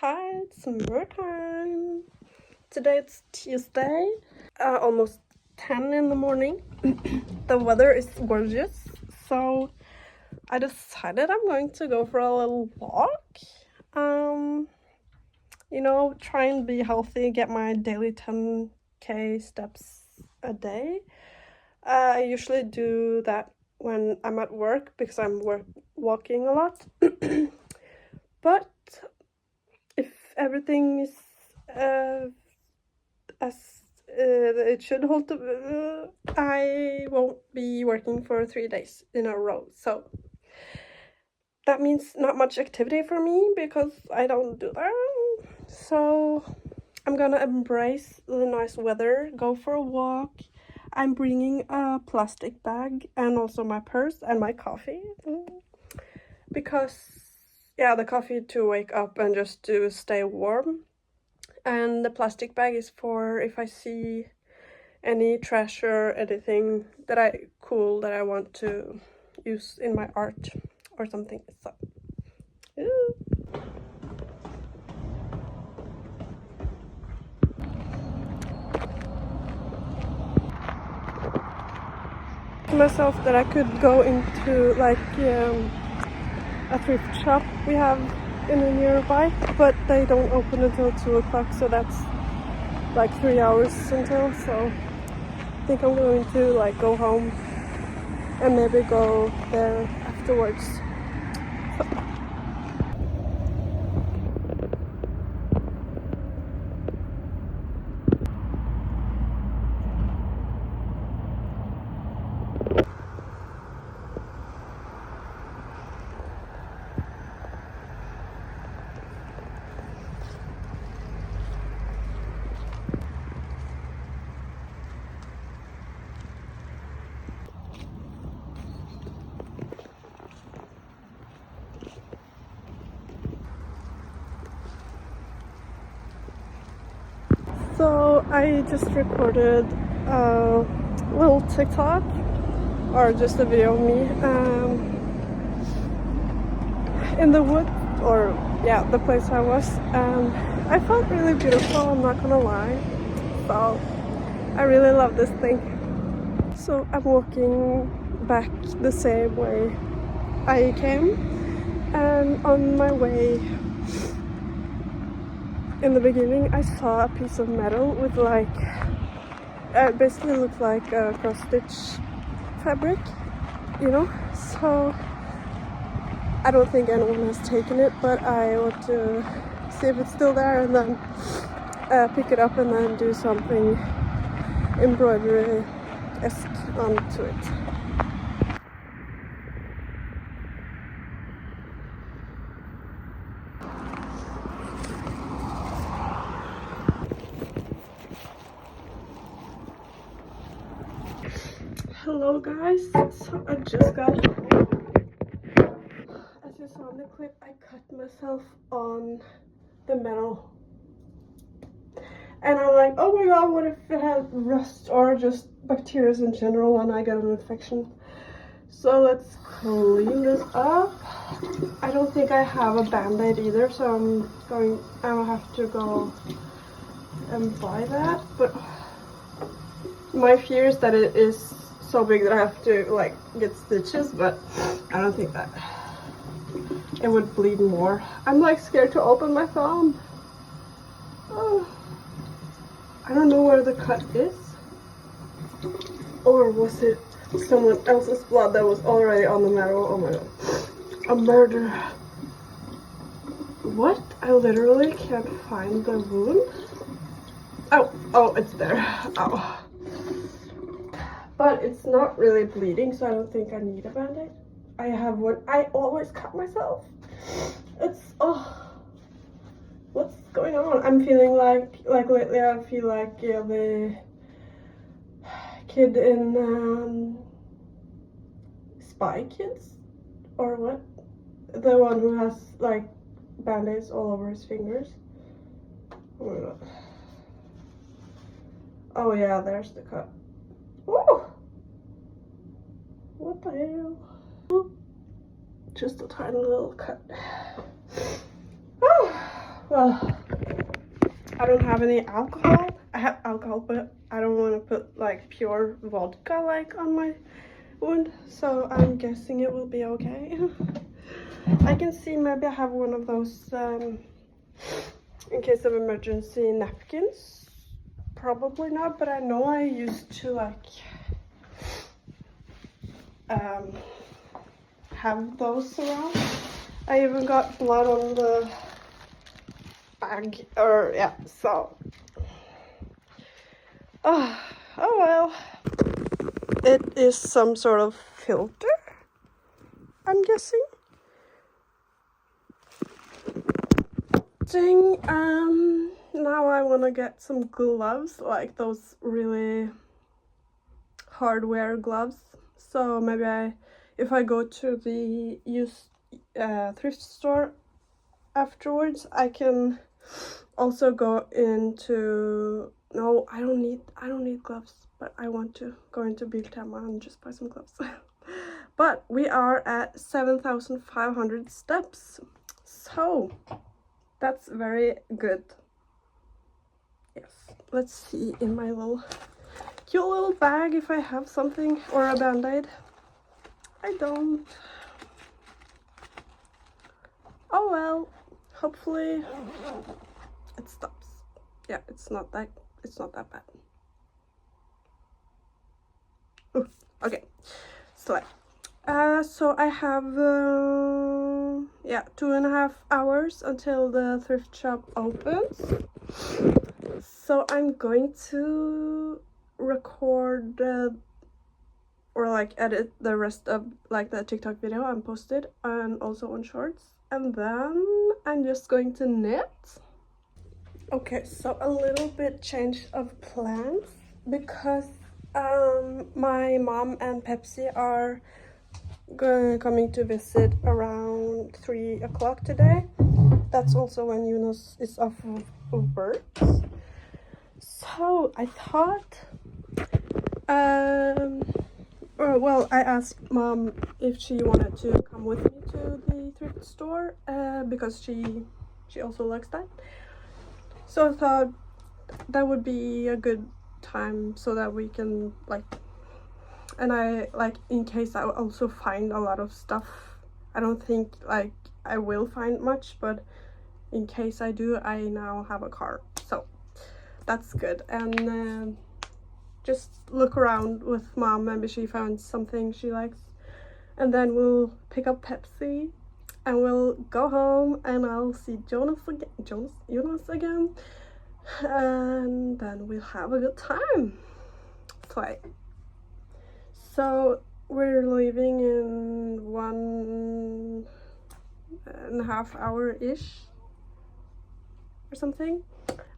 Hi, it's Mørtein. Today it's Tuesday, almost 10 in the morning. The weather is gorgeous, so I decided I'm going to go for a little walk. Try and be healthy, get my daily 10K steps a day. I usually do that when I'm at work because I'm walking a lot. But if everything is as it should hold, I won't be working for 3 days in a row. So that means not much activity for me because I don't do that. So I'm gonna embrace the nice weather, go for a walk. I'm bringing a plastic bag and also my purse and my coffee because the coffee to wake up and just to stay warm, and the plastic bag is for if I see any trash or anything that I want to use in my art or something. So myself that I could go into like a thrift shop we have in the nearby, but they don't open until 2 o'clock, so that's like 3 hours until. So I think I'm going to like go home and maybe go there afterwards. So I just recorded a little TikTok, or just a video of me in the woods, or the place I was, and I felt really beautiful, I'm not gonna lie. So I really love this thing. So I'm walking back the same way I came, and on my way, in the beginning I saw a piece of metal with like it basically looked like a cross stitch fabric, so I don't think anyone has taken it, but I want to see if it's still there and then pick it up and then do something embroidery-esque onto it. Hello guys, so I just got home. As you saw in the clip, I cut myself on the metal. And I'm like, oh my god, what if it had rust or just bacteria in general and I get an infection? So let's clean this up. I don't think I have a band-aid either, so I'll have to go and buy that. But my fear is that it is so big that I have to like get stitches, but I don't think that it would bleed more. I'm like scared to open my thumb. Oh. I don't know where the cut is, or was it someone else's blood that was already on the metal? Oh my god, a murder. What? I literally can't find the wound. Oh, it's there. Oh. But it's not really bleeding, so I don't think I need a band-aid. I have one. I always cut myself. What's going on? I'm feeling like lately I feel like the kid in Spy Kids, or what? The one who has like band-aids all over his fingers. Oh my god. Oh yeah, there's the cut. Oh! What the hell? Just a tiny little cut. Oh, Well, I don't have any alcohol. I have alcohol, but I don't want to put like pure vodka like on my wound, so I'm guessing it will be okay. I can see maybe I have one of those in case of emergency napkins. Probably not, but I know I used to like have those around. I even got blood on the bag, or yeah, so oh well, it is some sort of filter, I'm guessing. Now I want to get some gloves, like those really hardware gloves. So maybe if I go to the used thrift store afterwards, I can also go into, no, I don't need gloves, but I want to go into Biltema and just buy some gloves. But we are at 7,500 steps, so that's very good. Yes, let's see in my cute little bag if I have something, or a band-aid. I don't. Oh well, hopefully it stops. Yeah, it's not that bad. Ooh, okay, so I have 2.5 hours until the thrift shop opens, so I'm going to record or like edit the rest of like the TikTok video and post it, and also on shorts, and then I'm just going to knit. Okay, so a little bit change of plans because my mom and Pepsi are coming to visit around 3 o'clock today. That's also when Yunus is off of work. So I thought, well, I asked mom if she wanted to come with me to the thrift store because she also likes that. So I thought that would be a good time so that we can like, and I like, in case I also find a lot of stuff. I don't think like I will find much, but in case I do, I now have a car, so that's good. And just look around with mom, maybe she found something she likes, and then we'll pick up Pepsi and we'll go home, and I'll see Yunus again, and then we'll have a good time. So we're leaving in 1.5 hour-ish or something.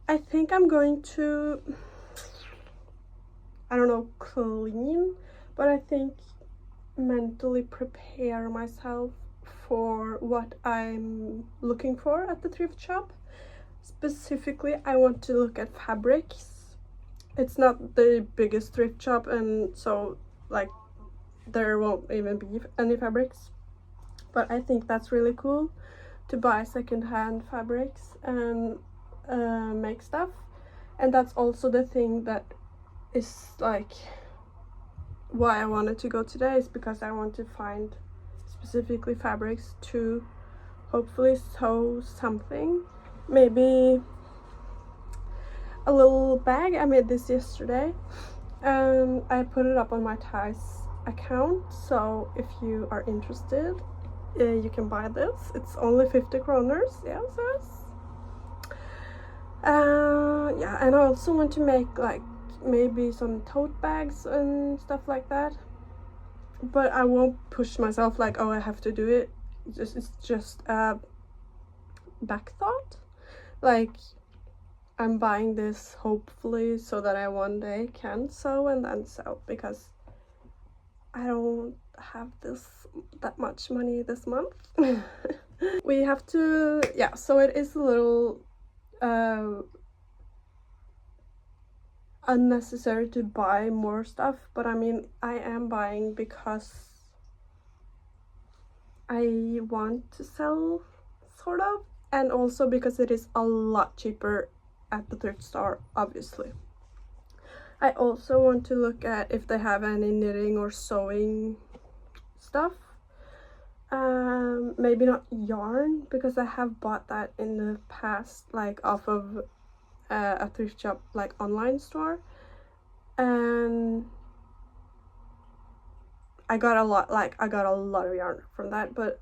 I think I'm going to, I don't know, clean, but I think mentally prepare myself for what I'm looking for at the thrift shop. Specifically, I want to look at fabrics. It's not the biggest thrift shop, and so like there won't even be any fabrics, but I think that's really cool to buy secondhand fabrics and make stuff. And that's also the thing that is like why I wanted to go today, is because I want to find specifically fabrics to hopefully sew something, maybe a little bag. I made this yesterday and I put it up on my ties account, so if you are interested, you can buy this. It's only 50 kroners. Yes. Yeah, and I also want to make like maybe some tote bags and stuff like that, but I won't push myself like, oh, I have to do it. It's just a back thought, like I'm buying this hopefully so that I one day can sew and then sell, because I don't have that much money this month. We have to, yeah, so it is a little unnecessary to buy more stuff, but I mean, I am buying because I want to sell, sort of. and also because it is a lot cheaper at the thrift store, obviously. I also want to look at if they have any knitting or sewing stuff. Maybe not yarn, because I have bought that in the past, like off of a thrift shop, like online store, and I got a lot of yarn from that. But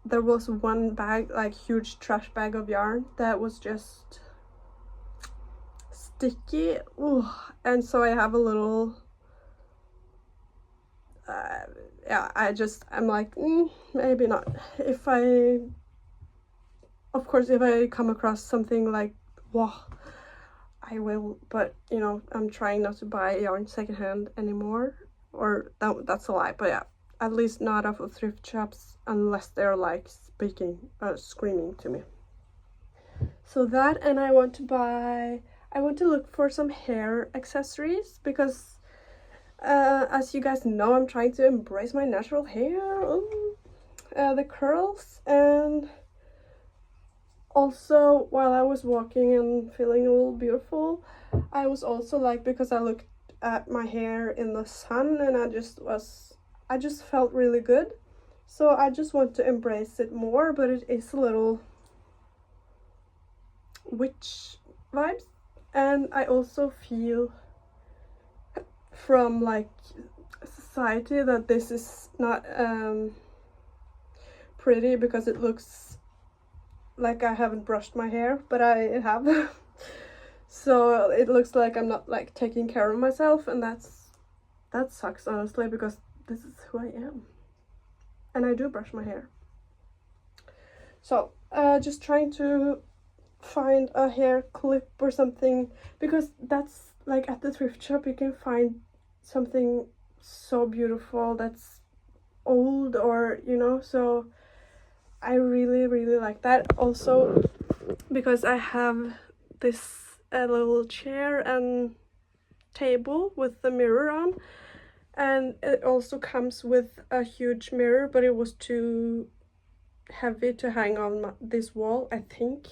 there was one bag, like huge trash bag of yarn, that was just sticky. Ooh. And so I have a little yeah, I'm like, maybe not. If I come across something like, wow, I will, but you know, I'm trying not to buy yarn secondhand anymore, or that's a lie, but yeah, at least not off of thrift shops unless they're like screaming to me. So that, and I want to look for some hair accessories, because as you guys know, I'm trying to embrace my natural hair, the curls. And also, while I was walking and feeling a little beautiful, I was also like, because I looked at my hair in the sun and I just felt really good. So I just want to embrace it more, but it is a little witch vibes. And I also feel from like society that this is not pretty, because it looks like I haven't brushed my hair, but I have. So it looks like I'm not like taking care of myself, and that sucks, honestly, because this is who I am and I do brush my hair. So just trying to find a hair clip or something, because that's like, at the thrift shop you can find something so beautiful that's old, or you know, so I really like that. Also because I have this little chair and table with the mirror on, and it also comes with a huge mirror, but it was too heavy to hang on this wall, I think,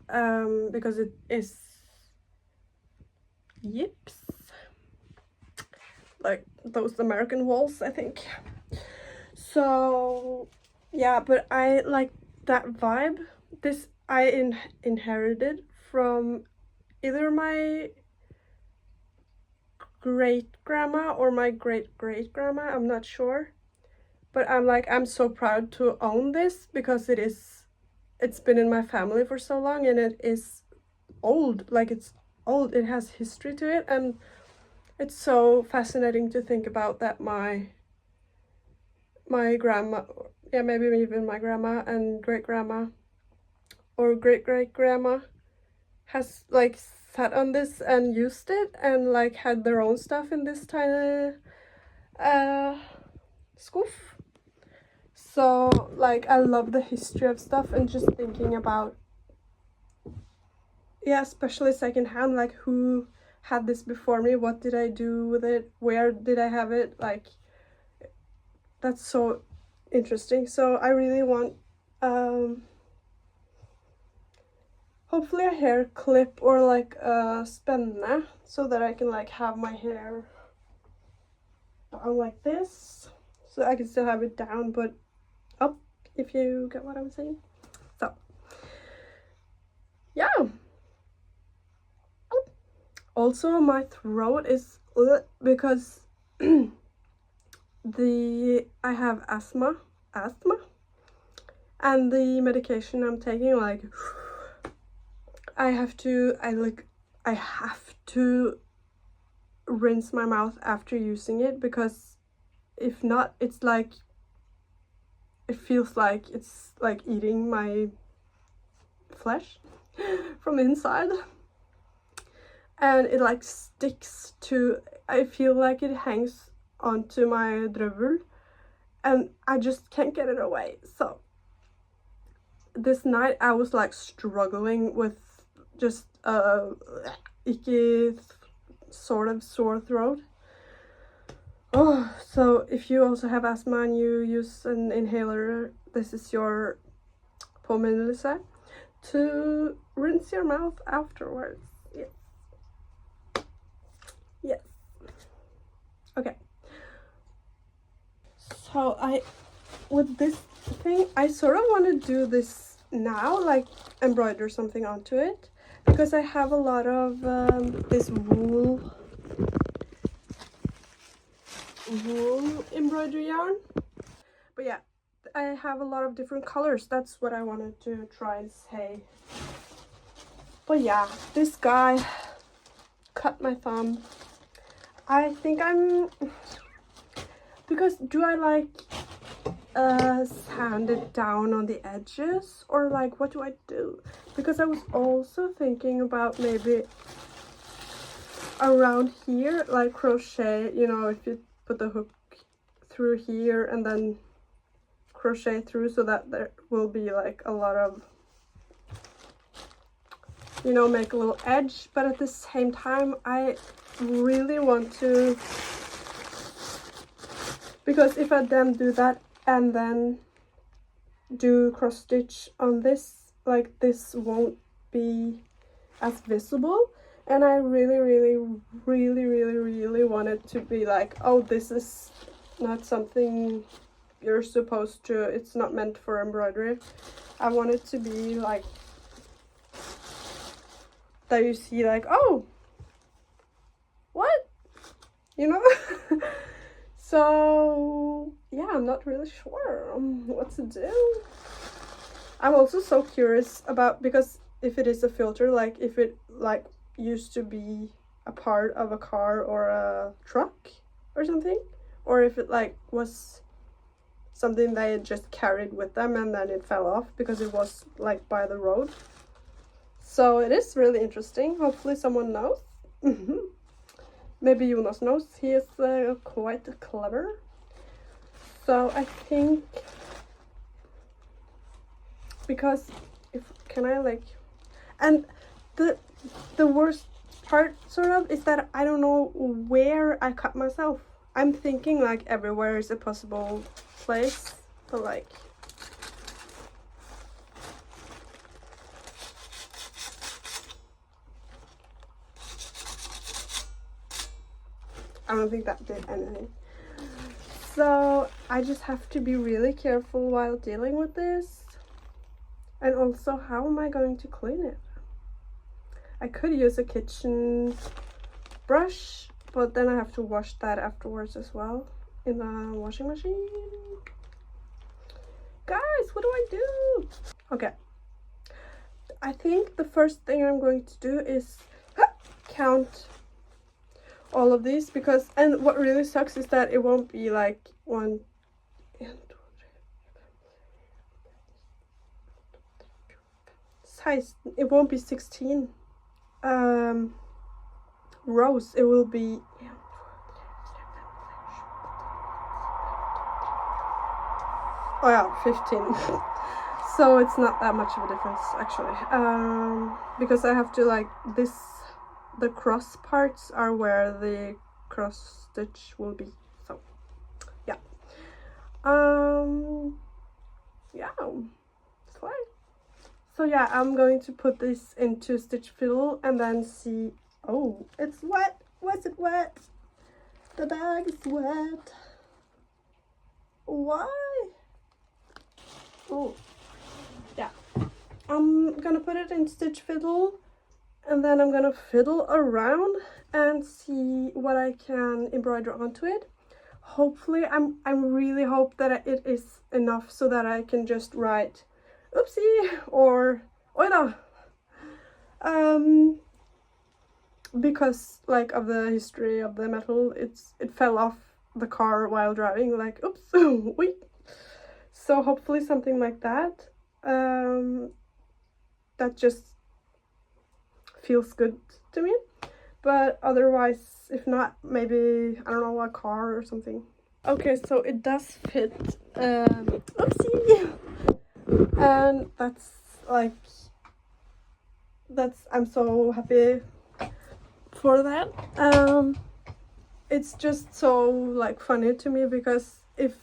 because it is yips, like those American walls, I think. So yeah, but I like that vibe. This I inherited from either my great grandma or my great grandma, I'm not sure, but I'm so proud to own this, because it's been in my family for so long, and it is old, like it's old, it has history to it, and it's so fascinating to think about that my grandma, yeah, maybe even my grandma and great grandma or great grandma has like sat on this and used it, and like had their own stuff in this tiny scoof. So like, I love the history of stuff, and just thinking about, yeah, especially secondhand, like who had this before me, what did I do with it, where did I have it, like that's so interesting. So I really want hopefully a hair clip, or like a spenne, so that I can like have my hair down like this, so I can still have it down but up, if you get what I'm saying. So yeah. Also my throat is because I have asthma, and the medication I'm taking, like I have to rinse my mouth after using it, because if not, it's like, it feels like it's like eating my flesh from inside, and it like sticks to, I feel like it hangs onto my drøvel, and I just can't get it away. So this night I was like struggling with just icky, sort of sore throat. Oh, so if you also have asthma and you use an inhaler, this is your påminnelse to rinse your mouth afterwards. Yes. Yes. Okay. So with this thing, I sort of want to do this now, like embroider something onto it, because I have a lot of this wool embroidery yarn. But yeah, I have a lot of different colors. That's what I wanted to try and say. But yeah, this guy cut my thumb. I think because do I like sand it down on the edges, or like what do I do? Because I was also thinking about maybe around here, like crochet, you know, if you put the hook through here and then crochet through, so that there will be like a lot of, you know, make a little edge. But at the same time, I really want to, because if I then do that and then do cross stitch on this, like this won't be as visible. And I really want it to be like, oh, this is not something you're supposed to, it's not meant for embroidery. I want it to be like that you see like, oh, what, you know. So yeah, I'm not really sure what to do. I'm also so curious about, because if it is a filter, like if it like used to be a part of a car or a truck or something, or if it like was something they just carried with them and then it fell off because it was like by the road. So it is really interesting. Hopefully someone knows. Maybe Jonas knows. He is quite clever. So I think, because if can I like, and the worst part sort of is that I don't know where I cut myself. I'm thinking like everywhere is a possible place, but like I don't think that did anything. So I just have to be really careful while dealing with this. And also, how am I going to clean it? I could use a kitchen brush, but then I have to wash that afterwards as well in the washing machine. Guys, what do I do? Okay. I think the first thing I'm going to do is count all of these, because, and what really sucks is that it won't be like 1, 2, 3, size, it won't be 16 rows, it will be oh yeah, 15. So it's not that much of a difference actually, because I have to like this, the cross parts are where the cross stitch will be. So yeah, yeah, slay. So yeah, I'm going to put this into stitch fiddle and then see. Oh, it's wet. Was it wet? The bag is wet. Why? Oh yeah, I'm gonna put it in stitch fiddle, and then I'm gonna fiddle around and see what I can embroider onto it. Hopefully, I really hope that it is enough so that I can just write oopsie or oida, because like of the history of the metal, it fell off the car while driving, like oops. Wait. So hopefully something like that, that just feels good to me. But otherwise, if not, maybe, I don't know, a car or something. Okay, so it does fit, oopsie, and that's like, I'm so happy for that. It's just so like funny to me, because if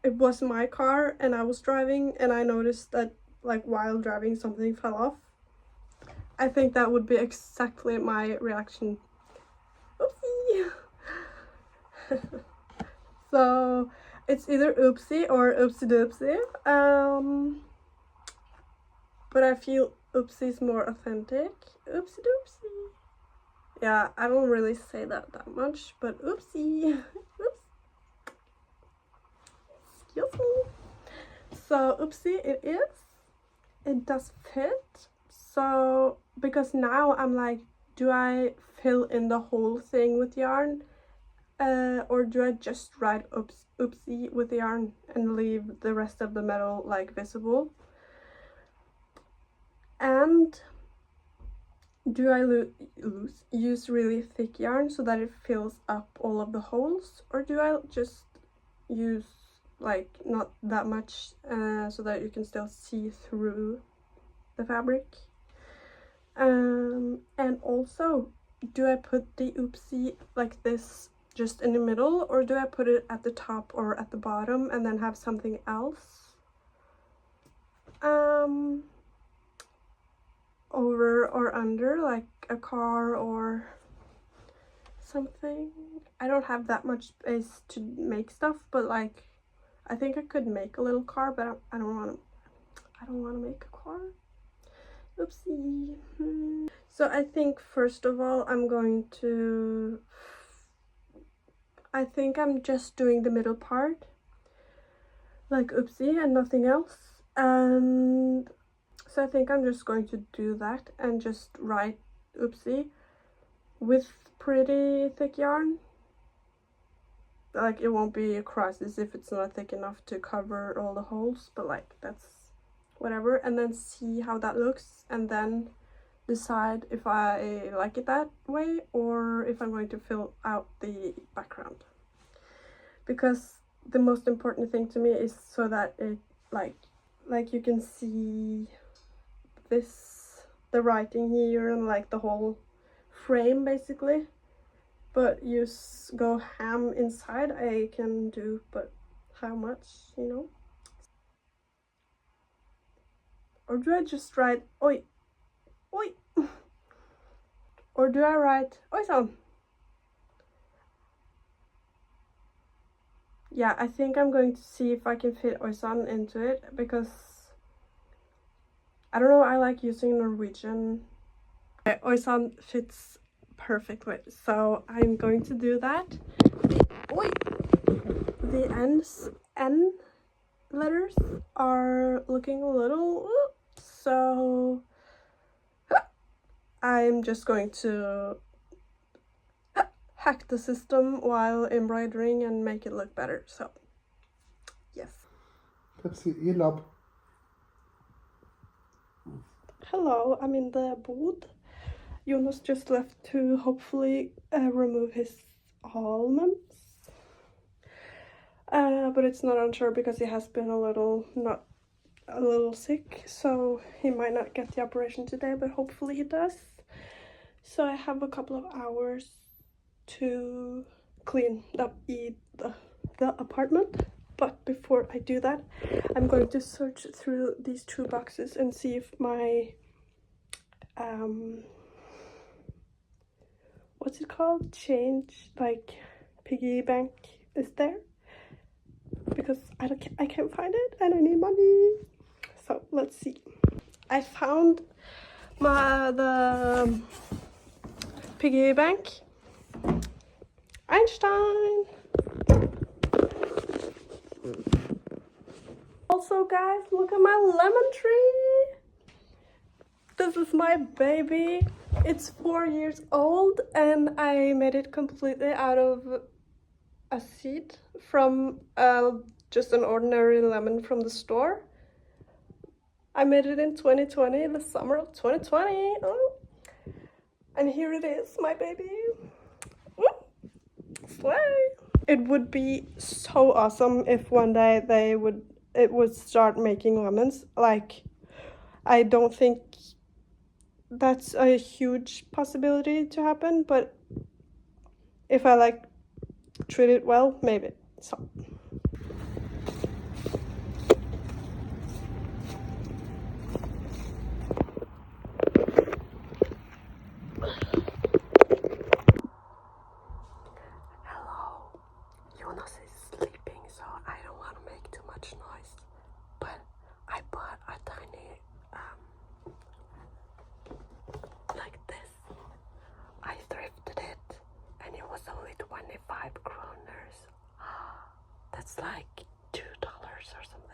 it was my car and I was driving and I noticed that like while driving something fell off, I think that would be exactly my reaction. Oopsie. So it's either oopsie or oopsie doopsie. But I feel oopsie is more authentic. Oopsie doopsie. Yeah, I don't really say that much, but oopsie. Oops. Excuse me. So oopsie it is. It does fit. So because now I'm like, do I fill in the whole thing with yarn? Or do I just write oopsie with the yarn and leave the rest of the metal like visible? And do I use really thick yarn so that it fills up all of the holes, or do I just use like not that much so that you can still see through the fabric? And also, do I put the oopsie like this just in the middle, or do I put it at the top or at the bottom and then have something else over or under, like a car or something? I don't have that much space to make stuff, but like I think I could make a little car, but I don't want to make a car. Oopsie. So I think first of all I think I'm just doing the middle part like oopsie and nothing else, and so I think I'm just going to do that and just write oopsie with pretty thick yarn. Like, it won't be a crisis if it's not thick enough to cover all the holes, but like that's whatever, and then see how that looks and then decide if I like it that way or if I'm going to fill out the background. Because the most important thing to me is so that it like you can see the writing here and like the whole frame basically, but you go ham inside. I can do, but how much, you know? Or do I just write oi oi or do I write oisan? Yeah, I think I'm going to see if I can fit oisan into it, because I don't know, I like using Norwegian. Oisan fits perfectly, so I'm going to do that. The N letters are looking a little, so I'm just going to hack the system while embroidering and make it look better. So yes. Hello, I'm in the bod. Jonas just left to hopefully remove his almonds. But it's not unsure because he has been a little sick, so he might not get the operation today, but hopefully he does. So I have a couple of hours to clean up the apartment. But before I do that, I'm going to search through these two boxes and see if my what's it called, change, like piggy bank is there, because I can't find it and I need money. So let's see. I found the piggy bank. Einstein. Also guys, look at my lemon tree. This is my baby. It's 4 years old and I made it completely out of a seed from just an ordinary lemon from the store. I made it in 2020, the summer of 2020. Oh. And here it is, my baby. Slay! It would be so awesome if one day it would start making lemons. Like, I don't think that's a huge possibility to happen, but if I like treat it well, maybe. So it's like $2 or something.